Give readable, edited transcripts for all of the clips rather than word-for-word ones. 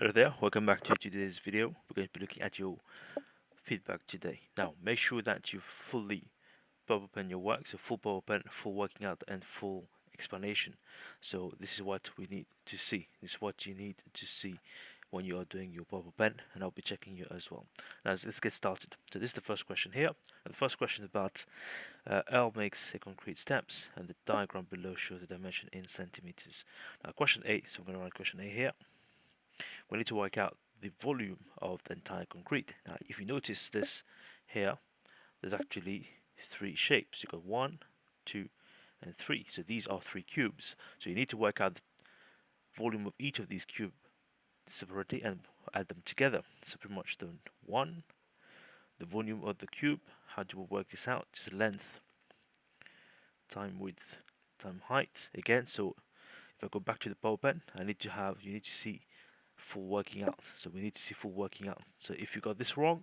Hello there, welcome back to today's video. We're going to be looking at your feedback today. Now, make sure that you fully bubble pen your work, so full bubble pen, full working out, and full explanation. So this is what we need to see. This is what you need to see when you are doing your bubble pen, and I'll be checking you as well. Now, let's get started. So this is the first question here. And the first question is about L makes a concrete steps, and the diagram below shows the dimension in centimeters. Now, question A. So I'm going to write question A here. We need to work out the volume of the entire concrete. Now, if you notice this here, there's actually three shapes. You've got 1, 2, and 3. So these are 3 cubes. So you need to work out the volume of each of these cubes separately and add them together. So pretty much the 1, the volume of the cube. How do we work this out? Just length time width time height. Again, so if I go back to the ball pen, you need to see full working out. So we need to see full working out. So if you got this wrong,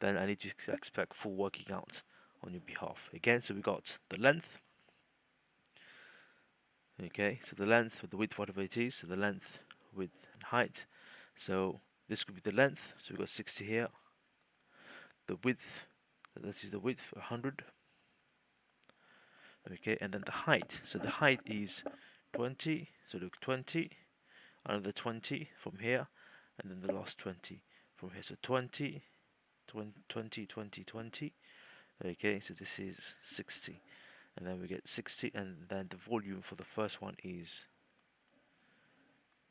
then I need to expect full working out on your behalf. Again, so we got the length. Okay, so the length with the width, whatever it is, so the length, width, and height. So this could be the length. So we got 60 here. The width, this is the width, 100. Okay, and then the height. So the height is 20. So look, 20. Another 20 from here, and then the last 20 from here. So 20, 20, 20, 20. Okay, so this is 60, and then we get 60, and then the volume for the first one is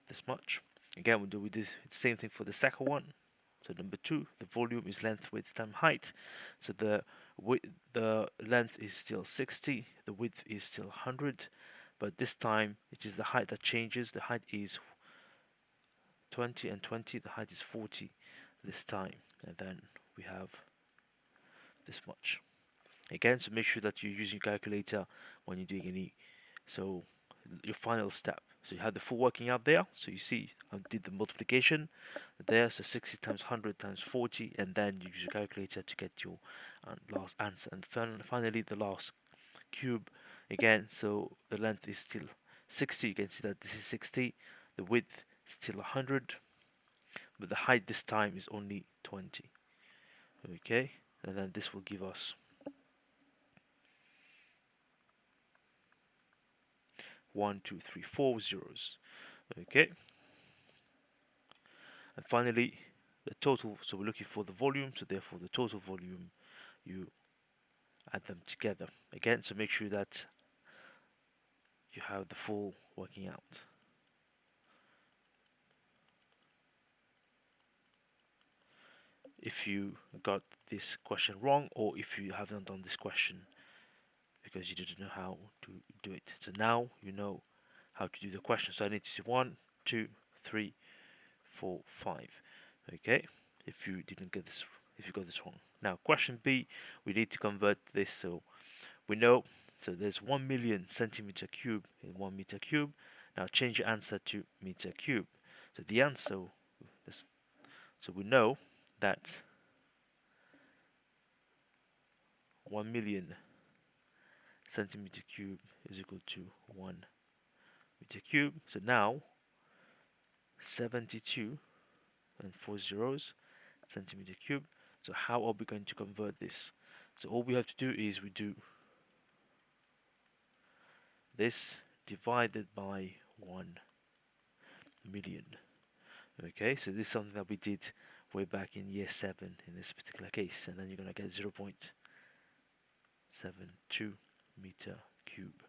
this much. Again, we do the same thing for the second one. So number 2, the volume is length, width, times height. So the length is still 60, the width is still 100, but this time it is the height that changes. The height is 20 and 20, the height is 40 this time, and then we have this much. Again, so make sure that you're using your calculator when you're doing any, so your final step. So you have the full working out there, so you see I did the multiplication there, so 60 times 100 times 40, and then you use your calculator to get your last answer. And finally the last cube, again, so the length is still 60, you can see that this is 60, the width is still 100, but the height this time is only 20. Okay, and then this will give us 1, 2, 3, 4 zeros. Okay, and finally the total. So we're looking for the volume, so therefore the total volume, you add them together again. So make sure that you have the full working out. If you got this question wrong, or if you haven't done this question because you didn't know how to do it, so now you know how to do the question. So I need to see 1, 2, 3, 4, 5. Okay, if you didn't get this, if you got this wrong. Now question B, we need to convert this. So we know, so there's 1 million centimeter cube in 1 meter cube. Now change your answer to meter cube. So the answer, so we know that 1 million centimeter cube is equal to 1 meter cube. So now 72 and 4 zeros centimeter cube. So how are we going to convert this? So all we have to do is we do this divided by 1 million. Okay, so this is something that we did way back in year 7 in this particular case, and then you're going to get 0.72 meter cube.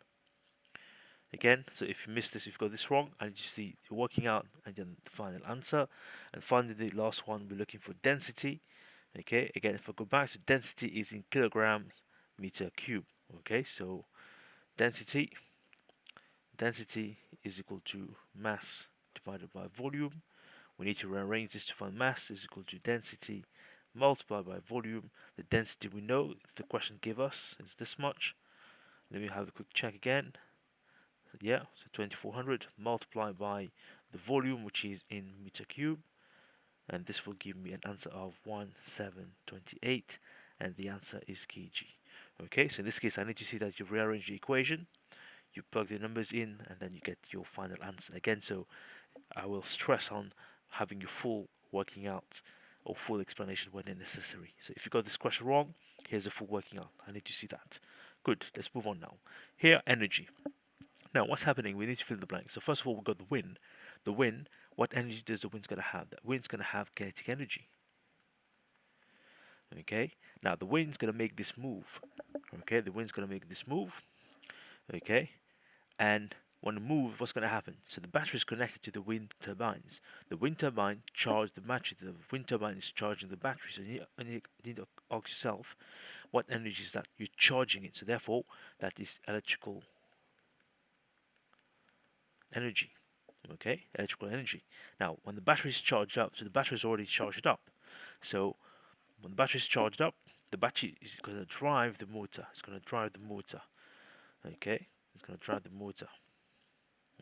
Again, so if you missed this, if you got this wrong, and you see you're working out and then the final answer. And finally, the last one, we're looking for density. Okay, again, if I go back, so density is in kilograms meter cube. Okay, so density is equal to mass divided by volume. We need to rearrange this to find mass is equal to density multiplied by volume. The density we know the question gave us is this much. Let me have a quick check again. Yeah, so 2400 multiplied by the volume, which is in meter cube, and this will give me an answer of 1728, and the answer is kg. Okay, so in this case I need to see that you rearrange the equation, you plug the numbers in, and then you get your final answer again. So I will stress on having your full working out or full explanation when necessary. So if you got this question wrong, here's a full working out. I need to see that. Good, let's move on now. Here, energy. Now, what's happening? We need to fill the blank. So first of all, we've got the wind. The wind, what energy does the wind's going to have? The wind's going to have kinetic energy. Okay, now the wind's going to make this move. Okay, the wind's going to make this move. Okay, and when it moves, what's going to happen? So the battery is connected to the wind turbines. The wind turbine charges the battery. The wind turbine is charging the battery. So you need to ask yourself, what energy is that? You're charging it. So therefore, that is electrical energy. Okay, electrical energy. Now, when the battery is charged up, so the battery is already charged up. So when the battery is charged up, the battery is going to drive the motor. It's going to drive the motor. Okay, it's going to drive the motor.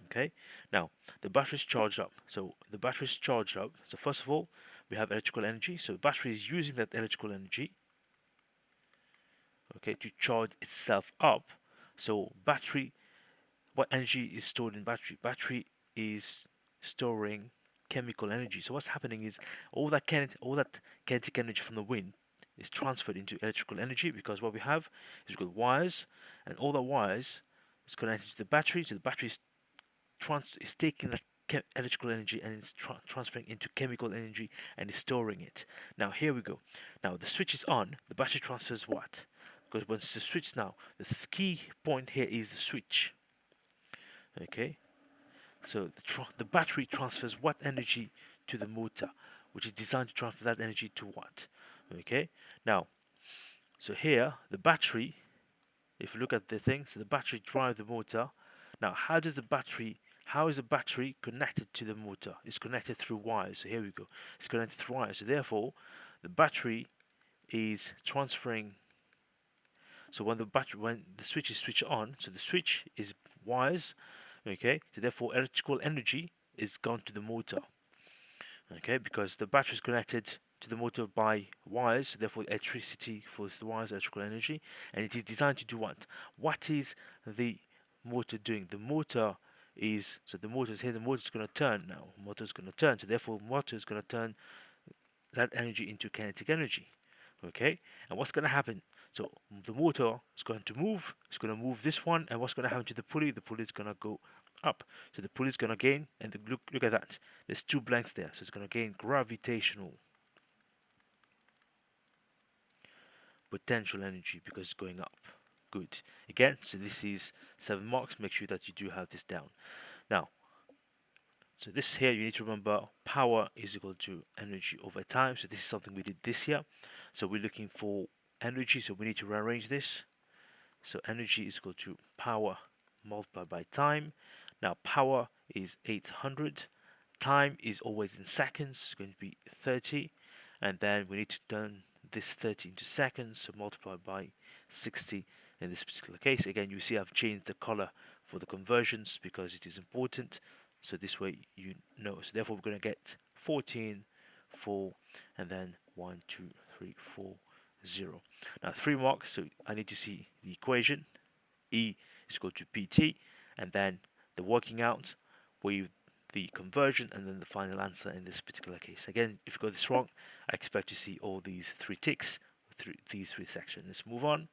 Okay, now the battery is charged up. So the battery is charged up. So first of all, we have electrical energy. So the battery is using that electrical energy, okay, to charge itself up. So battery, what energy is stored in battery? Battery is storing chemical energy. So what's happening is all that kinetic energy from the wind is transferred into electrical energy, because what we have is we've got wires, and all the wires is connected to the battery. So the battery is taking that electrical energy and it's transferring into chemical energy and is storing it. Now here we go. Now the switch is on. The battery transfers what? Because once the switch now, the key point here is the switch. Okay, so the battery transfers what energy to the motor, which is designed to transfer that energy to what? Okay, now, so here the battery, if you look at the thing, so the battery drives the motor. Now, how is the battery connected to the motor? It's connected through wires. So here we go. It's connected through wires. So therefore, the battery is transferring. So when the switch is switched on, so the switch is wires. Okay, so therefore electrical energy is gone to the motor. Okay, because the battery is connected to the motor by wires, so therefore electricity flows the wires, electrical energy, and it is designed to do what? What is the motor doing? The motor is, so the motor is here, the motor is going to turn now. Motor is going to turn, so therefore motor is going to turn that energy into kinetic energy. Okay, and what's going to happen? So the motor is going to move. It's going to move this one, and what's going to happen to the pulley? The pulley is going to go up. So the pulley is going to gain, and look at that. There's two blanks there, so it's going to gain gravitational potential energy because it's going up. Good. Again, so this is 7 marks. Make sure that you do have this down. Now, so this here, you need to remember power is equal to energy over time. So this is something we did this year. So we're looking for energy, so we need to rearrange this. So energy is equal to power multiplied by time. Now power is 800. Time is always in seconds. It's going to be 30. And then we need to turn this 30 into seconds. So multiply by 60 in this particular case. Again, you see I've changed the color for the conversions because it is important. So this way you know. So therefore we're going to get 14, 4, and then 1, 2, 3, 4, 0. Now 3 marks, so I need to see the equation. E is equal to PT, and then the working out with the conversion, and then the final answer in this particular case. Again, if you got this wrong, I expect to see all these 3 ticks through these 3 sections. Let's move on.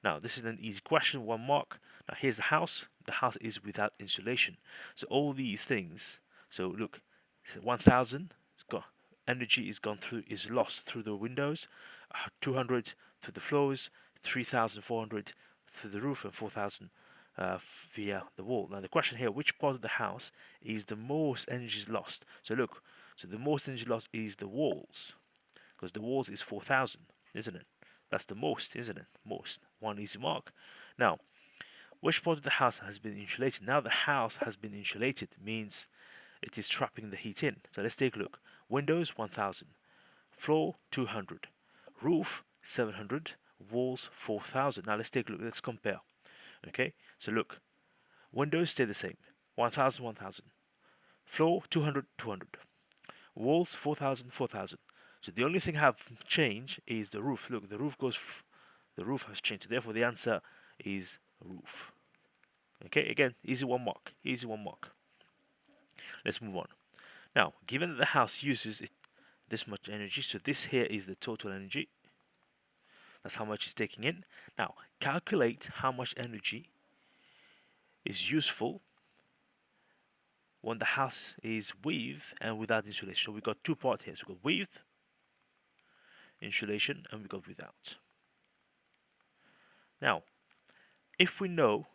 Now, this is an easy question, 1 mark. Now, here's the house. The house is without insulation. So all these things, so look, 1,000, it's got energy is lost through the windows, 200 through the floors, 3,400 through the roof, and 4,000 via the wall. Now the question here, which part of the house is the most energy lost? So look, so the most energy lost is the walls, because the walls is 4,000, isn't it? That's the most, isn't it? Most. 1 easy mark. Now, which part of the house has been insulated? Now the house has been insulated means it is trapping the heat in. So let's take a look. Windows 1,000, floor 200, roof 700, walls 4,000. Now let's take a look. Let's compare. Okay, so look, windows stay the same, 1,000, 1,000, floor 200, 200, walls 4,000, 4,000. So the only thing have changed is the roof. Look, the roof has changed. So therefore, the answer is roof. Okay, again, easy 1 mark. Easy 1 mark. Let's move on. Now, given that the house uses this much energy, so this here is the total energy. That's how much it's taking in. Now, calculate how much energy is useful when the house is with and without insulation. So we got two parts here. So we got with insulation and we got without. Now, if we know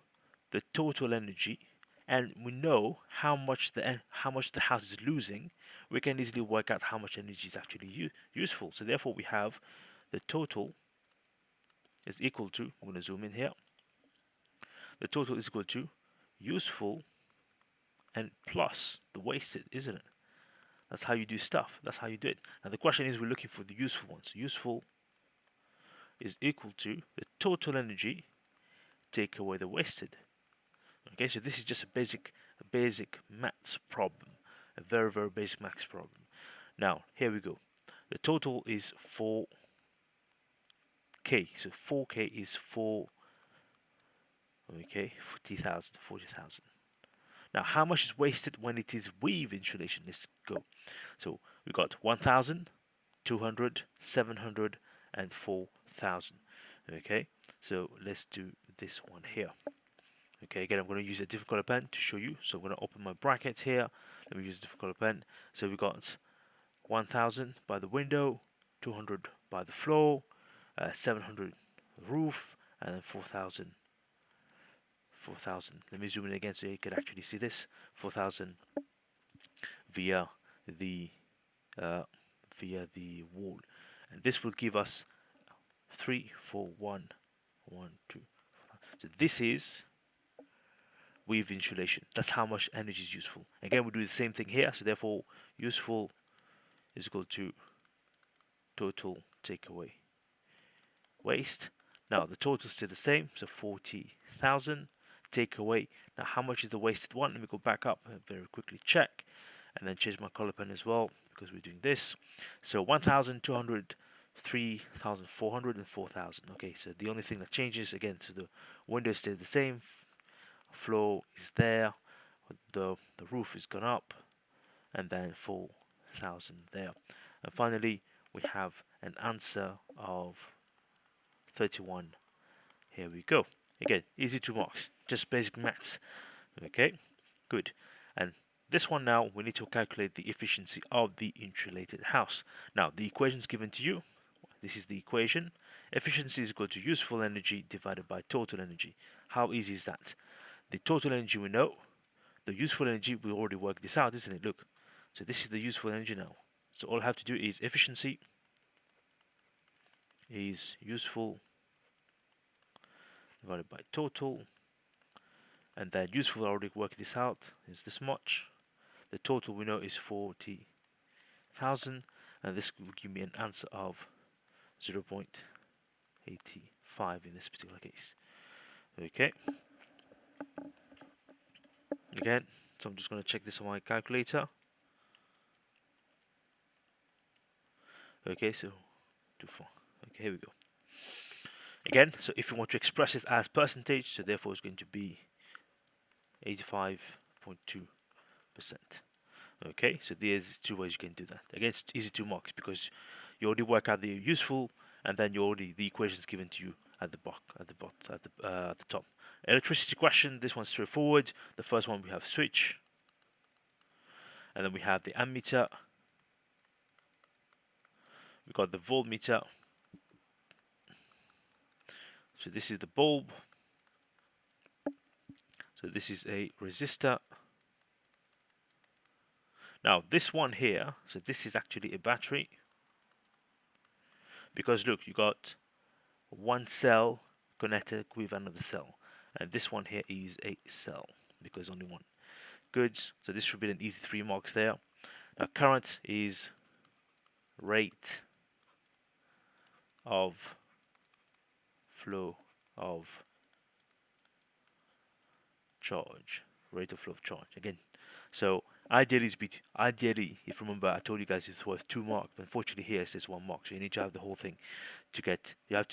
the total energy and we know how much the house is losing, we can easily work out how much energy is actually useful. So therefore, we have the total is equal to. I'm going to zoom in here. The total is equal to useful and plus the wasted, isn't it? That's how you do stuff. That's how you do it. Now the question is, we're looking for the useful ones. Useful is equal to the total energy take away the wasted. Okay, so this is just a basic maths problem, a very basic maths problem. Now here we go. The total is 4k. So 4k is 4. Okay, 40,000. Now, how much is wasted when it is with insulation? Let's go. So we got 1,000, 200, 700, and 4,000. Okay, so let's do this one here. Okay, again, I'm going to use a different color pen to show you. So I'm going to open my brackets here. Let me use a different color pen. So we got 1,000 by the window, 200 by the floor, 700 roof, and then 4,000. 4,000. Let me zoom in again so you can actually see this. 4,000 via the wall, and this will give us 3, 4, 1, 1, 2. So this is with insulation. That's how much energy is useful. Again, we do the same thing here. So therefore, useful is equal to total take away waste. Now the total is still the same. So 40,000. Take away. Now, how much is the wasted one? Let me go back up and very quickly check, and then change my color pen as well because we're doing this. So 1,200, 3,400, and 4,000. Okay, so the only thing that changes again, so the window stays the same, floor is there, the roof is gone up, and then 4,000 there. And finally, we have an answer of 31. Here we go. Again, easy 2 marks, just basic maths. Okay, good. And this one now, we need to calculate the efficiency of the insulated house. Now, the equation is given to you. This is the equation. Efficiency is equal to useful energy divided by total energy. How easy is that? The total energy we know. The useful energy, we already worked this out, isn't it? Look. So this is the useful energy now. So all I have to do is efficiency is useful divided by total, and then useful, I already worked this out, is this much. The total we know is 40,000, and this will give me an answer of 0.85 in this particular case. Okay, again, so I'm just going to check this on my calculator. Okay, so 2, 4. Okay, here we go. Again, so if you want to express it as percentage, so therefore it's going to be 85.2%. Okay, so there's 2 ways you can do that. Again, it's easy 2 marks because you already work out the useful, and then you already the equations given to you at the top. Electricity question. This one's straightforward. The first one we have switch, and then we have the ammeter. We got the voltmeter. So this is the bulb. So this is a resistor. Now this one here, so this is actually a battery. Because look, you got one cell connected with another cell. And this one here is a cell because only one. Good. So this should be an easy 3 marks there. Now current is rate of flow of charge. Rate of flow of charge. Again, so ideally, if you remember, I told you guys it's worth 2 marks, but unfortunately here it says 1 mark. So you need to have the whole thing to get. You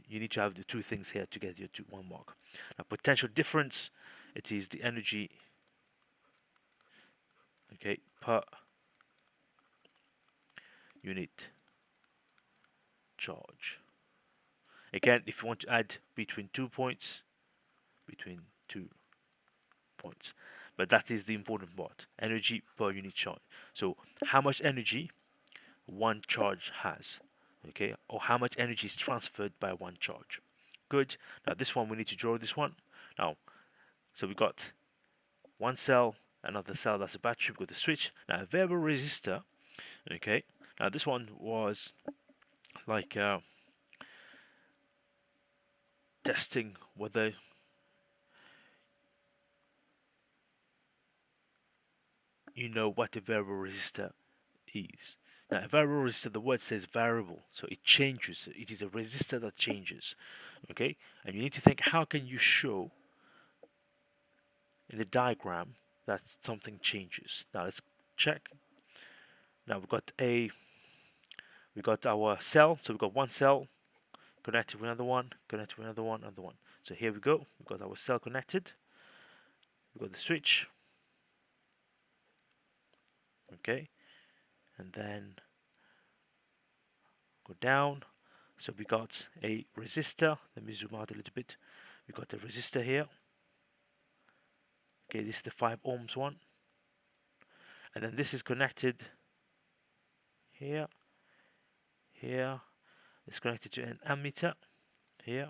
need to have the 2 things here to get your 1 mark. Now potential difference, it is the energy. okay, per unit charge. Again, if you want to add between 2 points, between 2 points. But that is the important part, energy per unit charge. So how much energy one charge has, okay, or how much energy is transferred by one charge. Good. Now this one, we need to draw this one. Now, so we got one cell, another cell, that's a battery, we've got the switch. Now a variable resistor, okay. Now this one was like testing whether you know what a variable resistor is. Now, a variable resistor, the word says variable, so it changes. It is a resistor that changes, okay? And you need to think, how can you show in the diagram that something changes? Now, let's check. Now, we got our cell, so we've got one cell connected with another one, connected with another one, another one. So here we go. We've got our cell connected. We've got the switch, okay? And then go down. So we got a resistor. Let me zoom out a little bit. We got a resistor here. Okay, this is the 5 ohms one. And then this is connected here, here. It's connected to an ammeter here.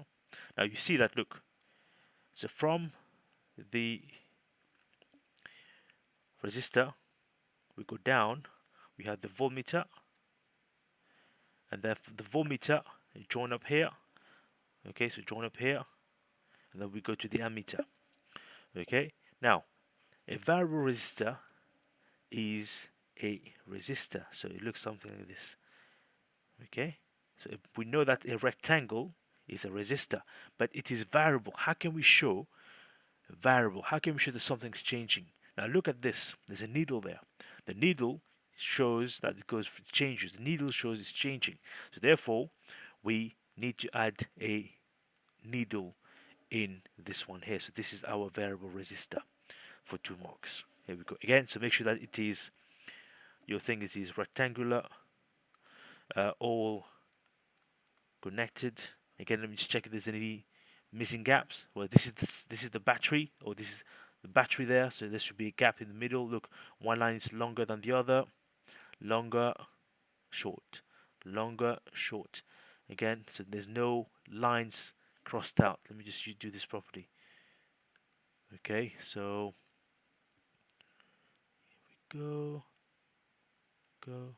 Now you see that, look. So from the resistor, we go down, we have the voltmeter. And then the voltmeter, you join up here. Okay, so join up here. And then we go to the ammeter. Okay, now a variable resistor is a resistor, so it looks something like this. Okay, so if we know that a rectangle is a resistor, but it is variable. How can we show variable? How can we show that something's changing? Now look at this. There's a needle there. The needle shows that it changes. The needle shows it's changing. So therefore, we need to add a needle in this one here. So this is our variable resistor for 2 marks. Here we go again. So make sure that it is, your thing is rectangular, all connected. Again, let me just check if there's any missing gaps. Well, this is the battery, or this is the battery there. So there should be a gap in the middle. Look, one line is longer than the other. Longer, short, longer, short. Again, so there's no lines crossed out. Let me just do this properly. Okay, so here we go.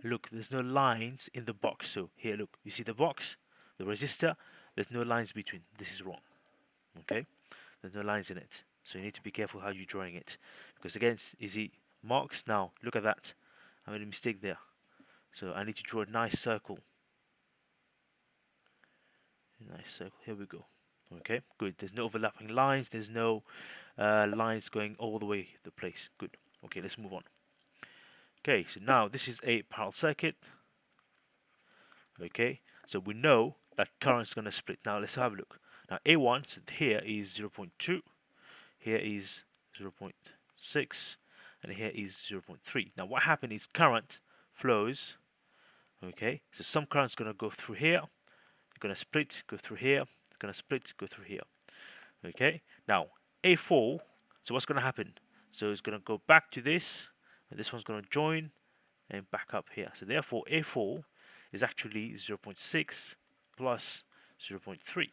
Look, there's no lines in the box. So here, look, you see the box, the resistor. There's no lines between. This is wrong. Okay, there's no lines in it. So you need to be careful how you're drawing it, because again, it's easy marks. Now look at that. I made a mistake there. So I need to draw a nice circle. A nice circle. Here we go. Okay, good. There's no overlapping lines. There's no lines going all the way the place. Good. Okay, let's move on. Okay, so now this is a parallel circuit. Okay, so we know that current is going to split. Now let's have a look. Now A1, so here is 0.2, here is 0.6, and here is 0.3. Now what happened is current flows. Okay, so some current is going to go through here, it's going to split, go through here, it's going to split, go through here. Okay, now A4, so what's going to happen? So it's going to go back to this, and this one's going to join and back up here. So therefore A4 is actually 0.6 plus 0.3.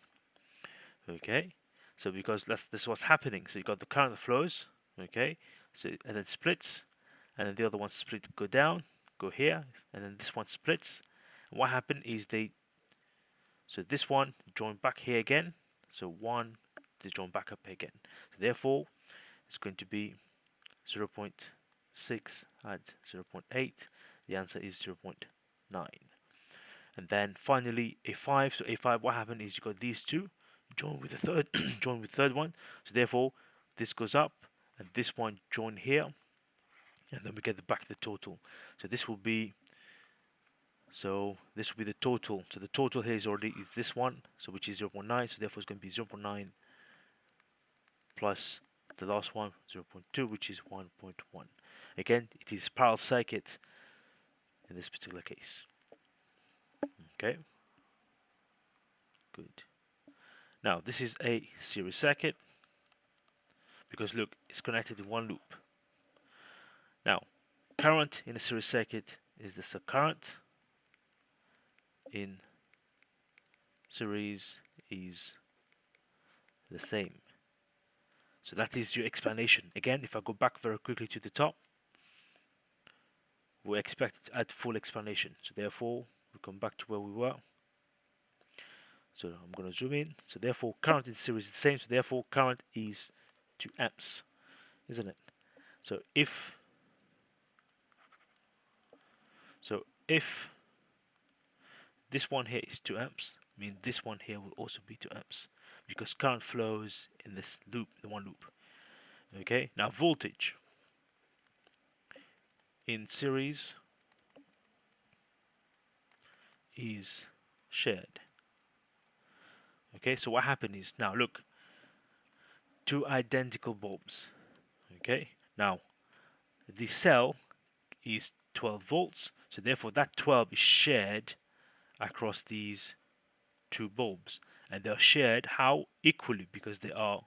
Okay, so because this is what's happening. So you got the current that flows, okay, so and then splits, and then the other one split, go down, go here, and then this one splits. And what happened is so this one join back here again, so one to join back up again. So therefore it's going to be 0.6 add 0.8. The answer is 0.9. And then finally A5. So A5, what happened is you got these two join with the third join with the third one. So therefore this goes up and this one join here, and then we get back the total. So this will be the total. So the total here is this one, so which is 0.9. So therefore it's going to be 0.9 plus the last one 0.2, which is 1.1. Again, it is parallel circuit in this particular case. Okay, good. Now this is a series circuit because look, it's connected in one loop. Now, current in a series circuit is the current in series is the same. So that is your explanation. Again, if I go back very quickly to the top, we're expected to add full explanation. So therefore, we come back to where we were. So I'm going to zoom in. So therefore, current in series is the same. So therefore, current is 2 amps, isn't it? So if this one here is 2 amps, I mean this one here will also be 2 amps because current flows in this loop, the one loop. Okay, now voltage in series is shared. Okay, so what happened is, now look, 2 identical bulbs. Okay, now the cell is 12 volts, so therefore that 12 is shared across these 2 bulbs, and they're shared how? Equally, because they are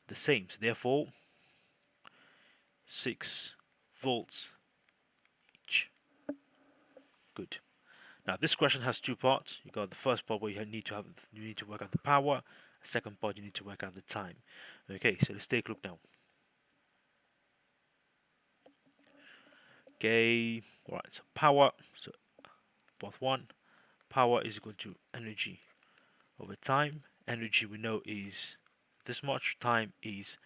the same. So therefore 6 volts each. Good. Now this question has 2 parts. You got the first part where you need to work out the power. The second part you need to work out the time. Okay, so let's take a look now. Okay, alright, so power, so part 1, power is equal to energy over time. Energy we know is this much, time is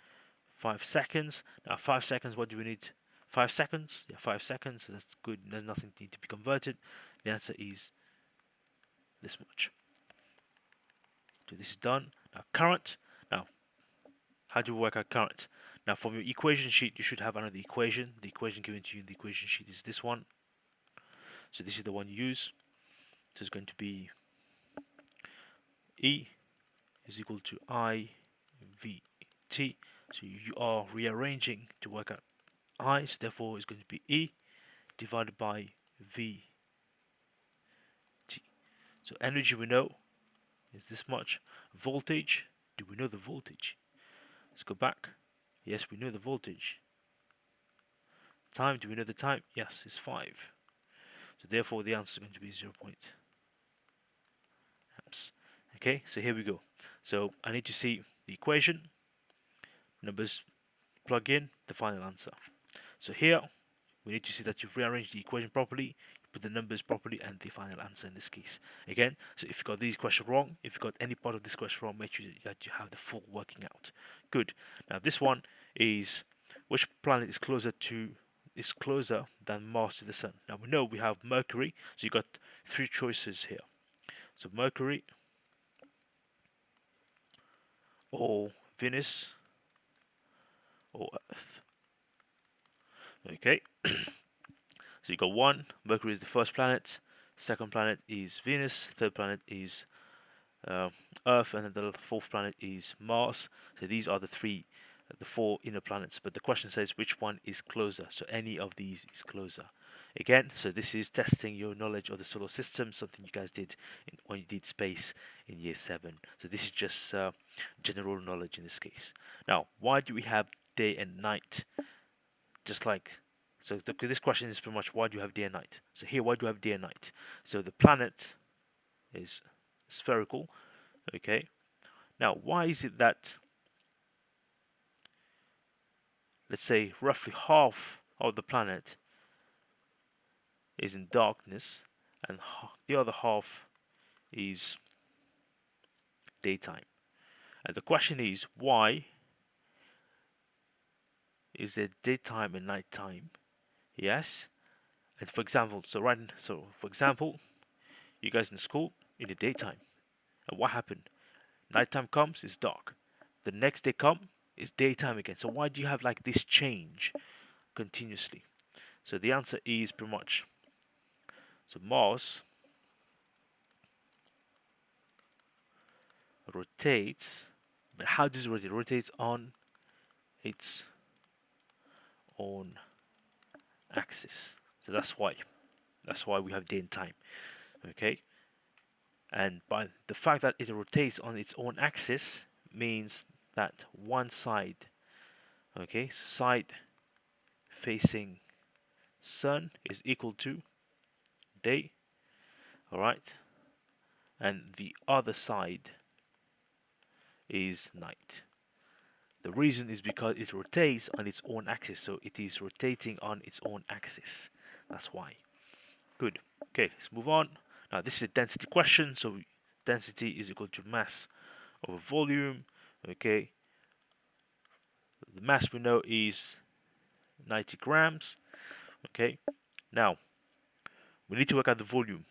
5 seconds. Now 5 seconds, what do we need? 5 seconds? Yeah, 5 seconds, so that's good, there's nothing need to be converted. The answer is this much. So this is done. Now current, now how do we work out current? Now from your equation sheet you should have another equation. The equation given to you in the equation sheet is this one. So this is the one you use. So it's going to be E is equal to I V T. So you are rearranging to work out I, so therefore it's going to be E divided by V T. So energy we know is this much. Voltage, do we know the voltage? Let's go back. Yes, we know the voltage. Time, do we know the time? Yes, it's 5. So therefore the answer is going to be 0. amps. Okay, so here we go. So I need to see the equation, numbers, plug in the final answer. So here we need to see that you've rearranged the equation properly, you put the numbers properly, and the final answer in this case. Again, so if you got these questions wrong, if you got any part of this question wrong, make sure that you have the full working out. Good. Now this one is, which planet is closer than Mars to the Sun? Now we know we have Mercury, so you got 3 choices here. So Mercury, or Venus, or Earth. Okay, so you got 1, Mercury is the first planet, second planet is Venus, third planet is Earth, and then the fourth planet is Mars. So these are the 4 inner planets, but the question says which one is closer, so any of these is closer. Again, so this is testing your knowledge of the solar system, something you guys did when you did space in year 7. So this is just general knowledge in this case. Now, why do we have day and night? Just like, so this question is pretty much, why do you have day and night? So here, why do you have day and night? So the planet is spherical, okay? Now, why is it that, let's say, roughly half of the planet is in darkness and the other half is daytime? And the question is, why is there daytime and nighttime? Yes. And for example, for example, you guys in school in the daytime, and what happened? Nighttime comes, it's dark. The next day come, it's daytime again. So why do you have like this change continuously? So the answer is pretty much, so Mars rotates, but how does it rotate? It rotates on its own axis. So that's why we have day and time. Okay, and by the fact that it rotates on its own axis means that one side, okay, side facing sun is equal to day, all right, and the other side is night. The reason is because it rotates on its own axis, so it is rotating on its own axis. That's why. Good. Okay, let's move on. Now this is a density question, so density is equal to mass over volume. Okay, the mass we know is 90 grams. Okay, now we need to work out the volume.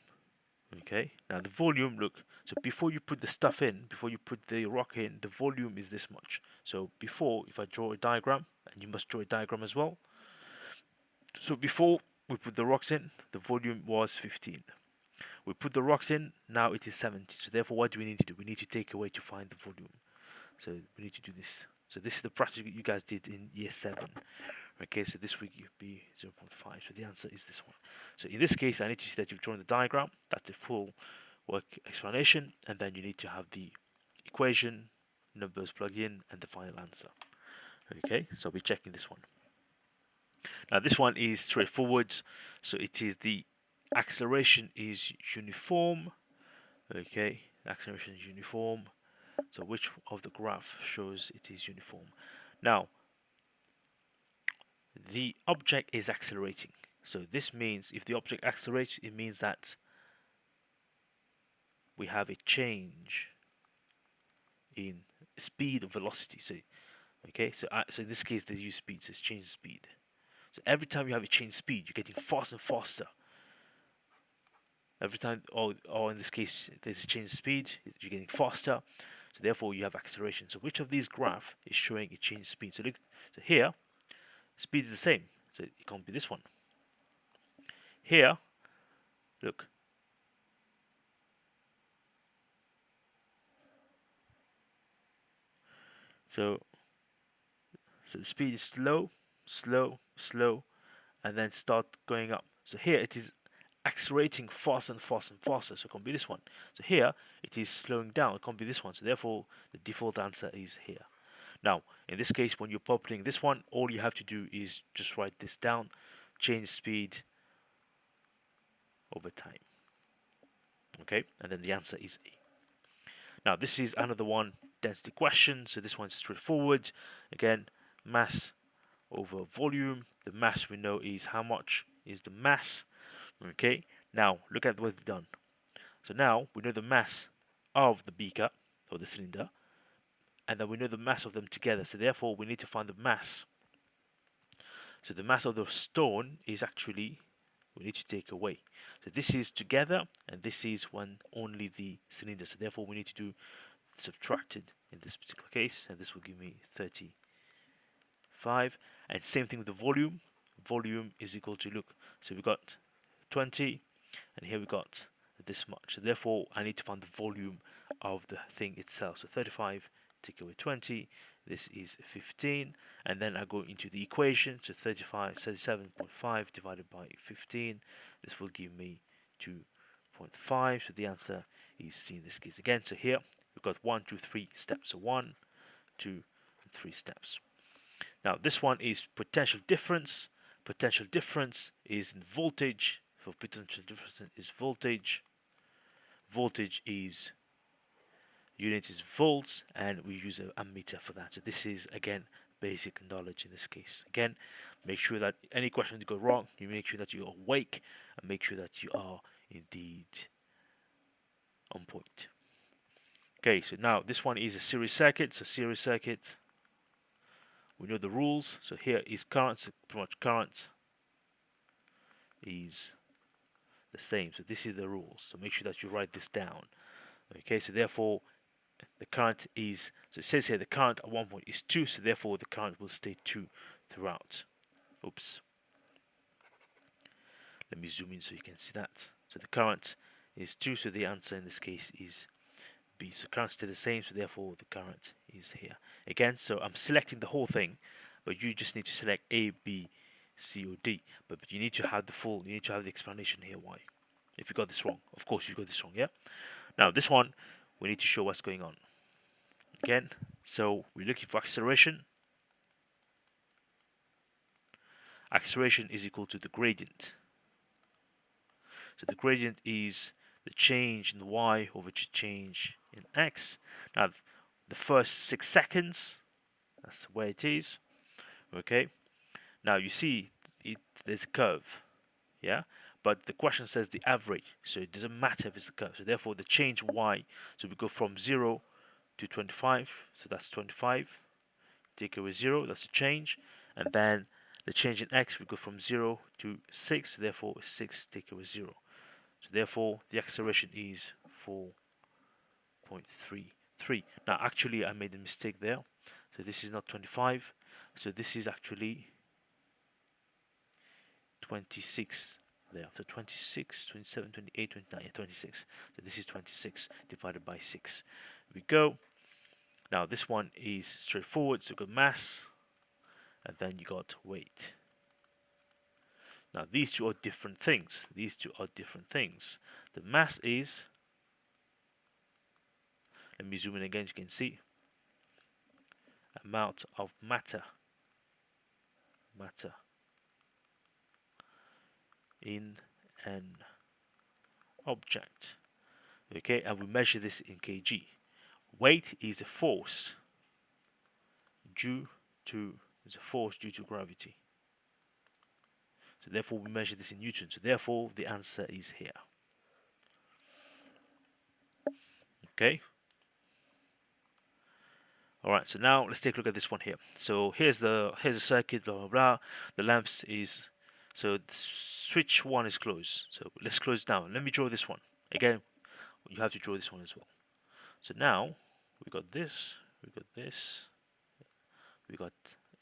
Okay, now the volume, look, so before you put the stuff in, before you put the rock in, the volume is this much. So before, if I draw a diagram, and you must draw a diagram as well. So before we put the rocks in, the volume was 15. We put the rocks in, now it is 70. So therefore, what do we need to do? We need to take away to find the volume. So we need to do this. So this is the practice you guys did in year 7. Okay, so this week you'll be 0.5. So the answer is this one. So in this case, I need to see that you've drawn the diagram. That's the full work explanation. And then you need to have the equation, numbers plug in, and the final answer. Okay, so I'll be checking this one. Now this one is straightforward. So it is the acceleration is uniform. Okay, acceleration is uniform. So which of the graph shows it is uniform? Now, the object is accelerating. So this means if the object accelerates, it means that we have a change in speed or velocity. So, okay, so in this case they use speed, so it's change speed. So every time you have a change speed, you're getting faster and faster. Every time, or in this case, there's a change speed, you're getting faster. So therefore, you have acceleration. So which of these graph is showing a change speed? So look, so here, speed is the same. So it can't be this one. Here, look. So the speed is slow, slow, slow, and then start going up. So here it is accelerating faster and faster and faster. So it can't be this one. So here it is slowing down. It can't be this one. So therefore, the default answer is here. Now, in this case, when you're populating this one, all you have to do is just write this down, change speed over time. Okay, and then the answer is A. Now, this is another one, density question. So this one's straightforward. Again, mass over volume. The mass we know is how much is the mass. Okay, now look at what's done. So now we know the mass of the beaker or the cylinder, and then we know the mass of them together. So therefore, we need to find the mass. So the mass of the stone is actually, we need to take away. So this is together, and this is when only the cylinder. So therefore, we need to do subtracted in this particular case, and this will give me 35. And same thing with the volume. Volume is equal to, look, so we got 20, and here we got this much. So therefore, I need to find the volume of the thing itself. So 35, take away 20, this is 15, and then I go into the equation. So 37.5 divided by 15, this will give me 2.5. So the answer is C in this case again. So here we've got 1, 2, 3 steps. So 1, 2, and 3 steps. Now this one is potential difference. Potential difference is in voltage. For potential difference is voltage. Voltage is unit is volts, and we use an ammeter for that. So this is again basic knowledge in this case. Again, make sure that any question you go wrong, you make sure that you're awake and make sure that you are indeed on point. Okay, so now this one is a series circuit. So series circuit, we know the rules. So here is current. So pretty much current is the same. So this is the rules. So make sure that you write this down. Okay, so therefore the current is, so it says here the current at one point is 2, so therefore the current will stay 2 throughout. Oops. Let me zoom in so you can see that. So the current is 2, so the answer in this case is B. So current stays the same, so therefore the current is here. Again, so I'm selecting the whole thing, but you just need to select A, B, C or D. But you need to have you need to have the explanation here why. If you got this wrong, of course you got this wrong, yeah? Now this one, we need to show what's going on. Again, so we're looking for acceleration. Acceleration is equal to the gradient. So the gradient is the change in y over the change in x. Now the first 6 seconds, that's where it is. Okay. Now you see there's a curve, yeah. But the question says the average, so it doesn't matter if it's a curve. So therefore the change y, so we go from 0 to 25, so that's 25. Take away 0, that's a change, and then the change in x, we go from 0 to 6, so therefore 6 take away 0. So therefore the acceleration is 4.33. Now actually I made a mistake there, so this is not 25, so this is actually 26 there. So 26, 27, 28, 29, yeah, 26. So this is 26 divided by 6. We go. Now this one is straightforward. So you got mass, and then you got weight. Now these two are different things. These two are different things. The mass is, let me zoom in again, you can see, amount of matter in an object. Okay, and we measure this in kg. Weight is a force due to gravity. So therefore we measure this in newtons. So therefore the answer is here. Okay. Alright, so now let's take a look at this one here. So here's the circuit, blah blah blah. The lamps is, so switch 1 is closed. So let's close down. Let me draw this one. Again, you have to draw this one as well. So now we got this, we got this, we got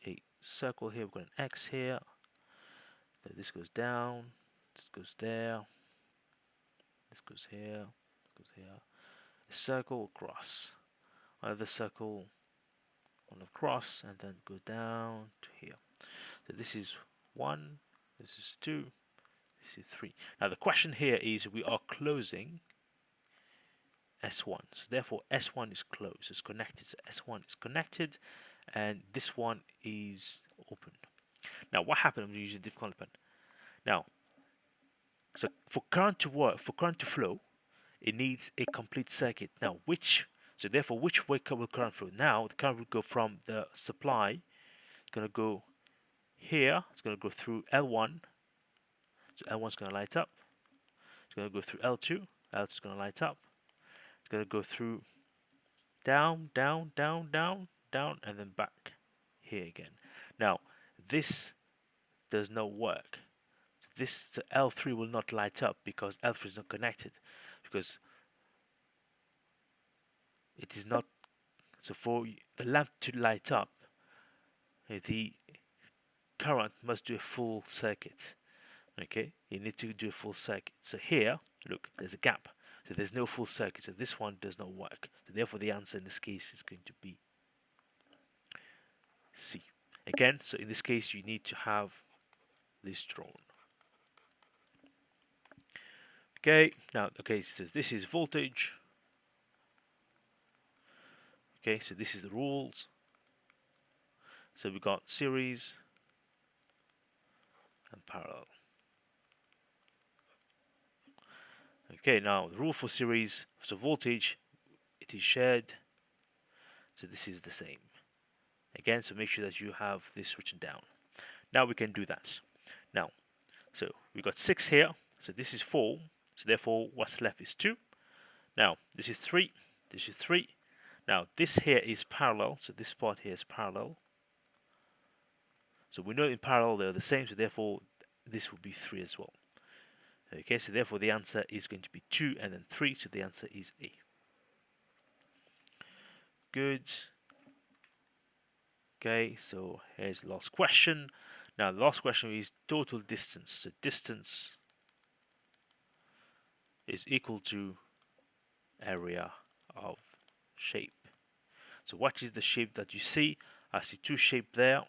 a circle here, we've got an X here. Then this goes down, this goes there, this goes here, this goes here. A circle across, another circle on across, and then go down to here. So this is 1, this is 2, this is 3. Now the question here is we are closing S1. So therefore S1 is closed, it's connected. So S1 is connected and this one is open. Now what happened when we use a different pen? Now, so for current to work, for current to flow, it needs a complete circuit. Now so therefore which way will current flow? Now the current will go from the supply, it's going to go here, it's going to go through L1, so L1 is going to light up, it's going to go through L2, L2 is going to light up, it's going to go through down, down, down, down, down, and then back here again. Now this does not work. So L3 will not light up because L3 is not connected, because it is not. So for the lamp to light up, the current must do a full circuit. Okay, you need to do a full circuit. So here, look, there's a gap. So there's no full circuit. So this one does not work. So therefore, the answer in this case is going to be C. Again, so in this case, you need to have this drawn. Okay, now, okay, so this is voltage. Okay, so this is the rules. So we got series and parallel. Okay, now the rule for series, so voltage, it is shared. So this is the same. Again, so make sure that you have this written down. Now we can do that. Now, so we got 6 here. So this is 4. So therefore, what's left is 2. Now, this is 3. This is 3. Now, this here is parallel. So this part here is parallel. So we know in parallel they're the same. So therefore, this will be 3 as well. Okay, so therefore the answer is going to be 2 and then 3. So the answer is A. Good. Okay, so here's the last question. Now the last question is total distance. So distance is equal to area of shape. So what is the shape that you see? I see 2 shapes there.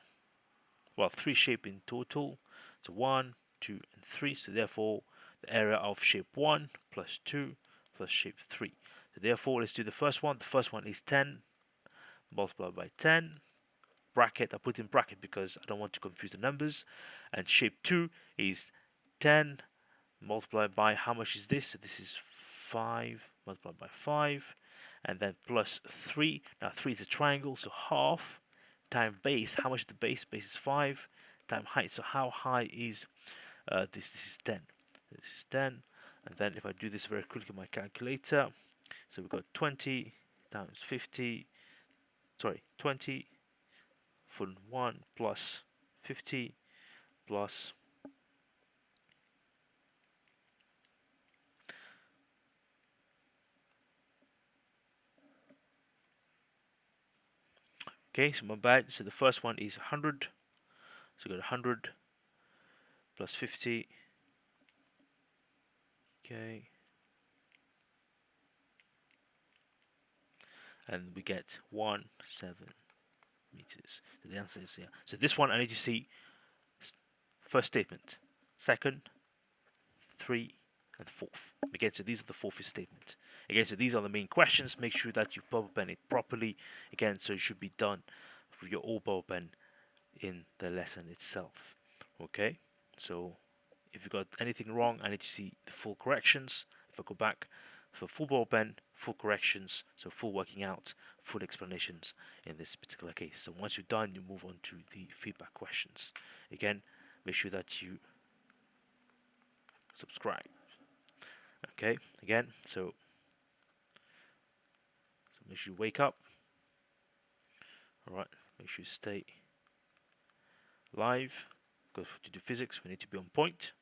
Well, 3 shapes in total. So 1, 2, and 3. So therefore, the area of shape 1 plus 2 plus shape 3. So therefore, let's do the first one. The first one is 10 multiplied by 10. Bracket, I put in bracket because I don't want to confuse the numbers. And shape 2 is 10 multiplied by, how much is this? So this is 5 multiplied by 5. And then plus 3. Now 3 is a triangle, so half time base. How much is the base? Base is 5 time height. So how high is this? This is 10. This is 10. And then if I do this very quickly on my calculator, so we've got 20 times 50. Sorry, 20 for 1 plus 50 plus okay, so my bad. So the first one is 100. So we got 100 plus 50. Okay. And we get 17 meters. So the answer is here. So this one I need to see first statement, second, 3, and fourth. Again, so these are the fourth statement. Again, so these are the main questions. Make sure that you bubble pen it properly. Again, so it should be done with your all bubble pen in the lesson itself. Okay, so if you got anything wrong, I need to see the full corrections. If I go back for full ball pen, full corrections, so full working out, full explanations in this particular case. So once you're done, you move on to the feedback questions. Again, make sure that you subscribe. Okay, again, so make sure you wake up. Alright, make sure you stay live. Because to do physics, we need to be on point.